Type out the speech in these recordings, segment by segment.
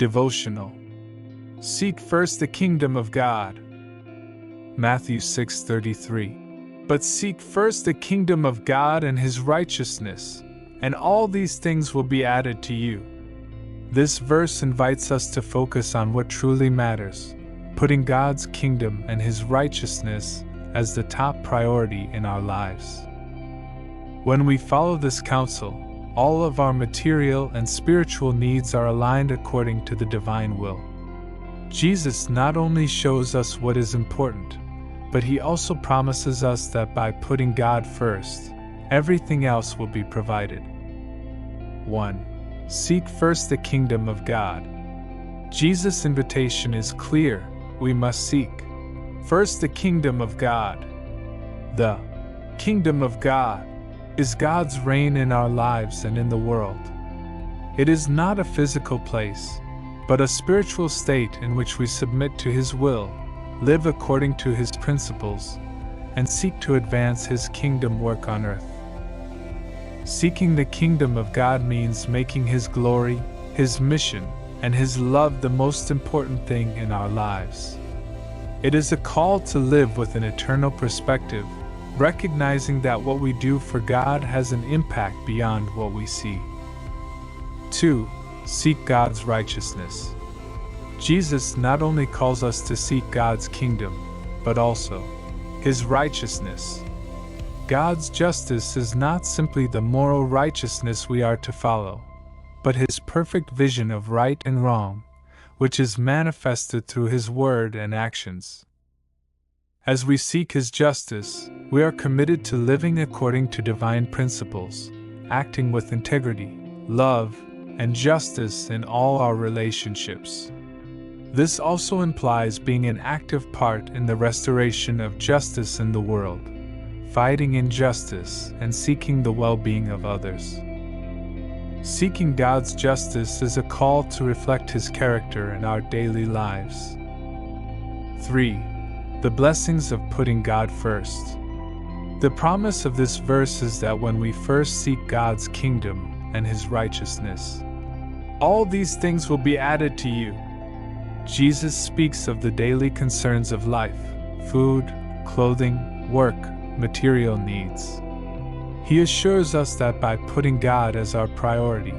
Devotional. Seek first the kingdom of God. Matthew 6:33. But seek first the kingdom of God and His righteousness, and all these things will be added to you. This verse invites us to focus on what truly matters, putting God's kingdom and His righteousness as the top priority in our lives. When we follow this counsel, all of our material and spiritual needs are aligned according to the divine will. Jesus not only shows us what is important, but He also promises us that by putting God first, everything else will be provided. 1. Seek first the kingdom of God. Jesus' invitation is clear: we must seek first the kingdom of God. The kingdom of God is God's reign in our lives and in the world. It is not a physical place, but a spiritual state in which we submit to His will, live according to His principles, and seek to advance His kingdom work on earth. Seeking the kingdom of God means making His glory, His mission, and His love the most important thing in our lives. It is a call to live with an eternal perspective, recognizing that what we do for God has an impact beyond what we see. 2. Seek God's righteousness. Jesus not only calls us to seek God's kingdom, but also His righteousness. God's justice is not simply the moral righteousness we are to follow, but His perfect vision of right and wrong, which is manifested through His word and actions. As we seek His justice, we are committed to living according to divine principles, acting with integrity, love, and justice in all our relationships. This also implies being an active part in the restoration of justice in the world, fighting injustice and seeking the well-being of others. Seeking God's justice is a call to reflect His character in our daily lives. 3. The blessings of putting God first. The promise of this verse is that when we first seek God's kingdom and His righteousness, all these things will be added to you. Jesus speaks of the daily concerns of life: food, clothing, work, material needs. He assures us that by putting God as our priority,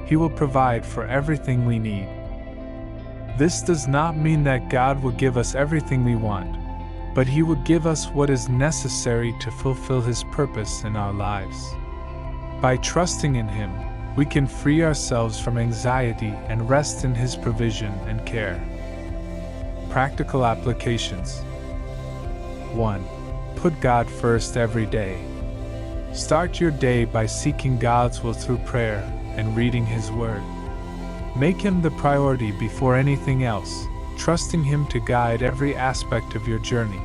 He will provide for everything we need. This does not mean that God will give us everything we want, but He will give us what is necessary to fulfill His purpose in our lives. By trusting in Him, we can free ourselves from anxiety and rest in His provision and care. Practical applications. 1. Put God first every day. Start your day by seeking God's will through prayer and reading His Word. Make Him the priority before anything else, trusting Him to guide every aspect of your journey.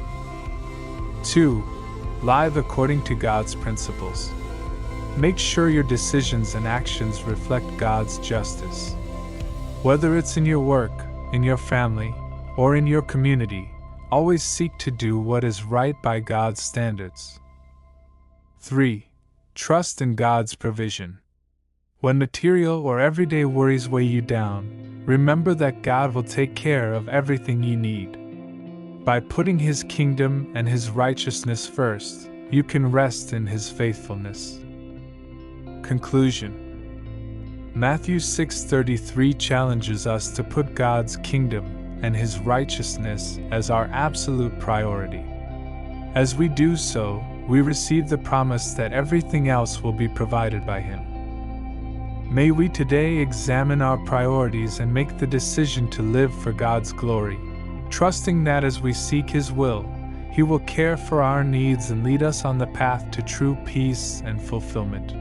2. Live according to God's principles. Make sure your decisions and actions reflect God's justice. Whether it's in your work, in your family, or in your community, always seek to do what is right by God's standards. 3. Trust in God's provision. When material or everyday worries weigh you down, remember that God will take care of everything you need. By putting His kingdom and His righteousness first, you can rest in His faithfulness. Conclusion. Matthew 6:33 challenges us to put God's kingdom and His righteousness as our absolute priority. As we do so, we receive the promise that everything else will be provided by Him. May we today examine our priorities and make the decision to live for God's glory, trusting that as we seek His will, He will care for our needs and lead us on the path to true peace and fulfillment.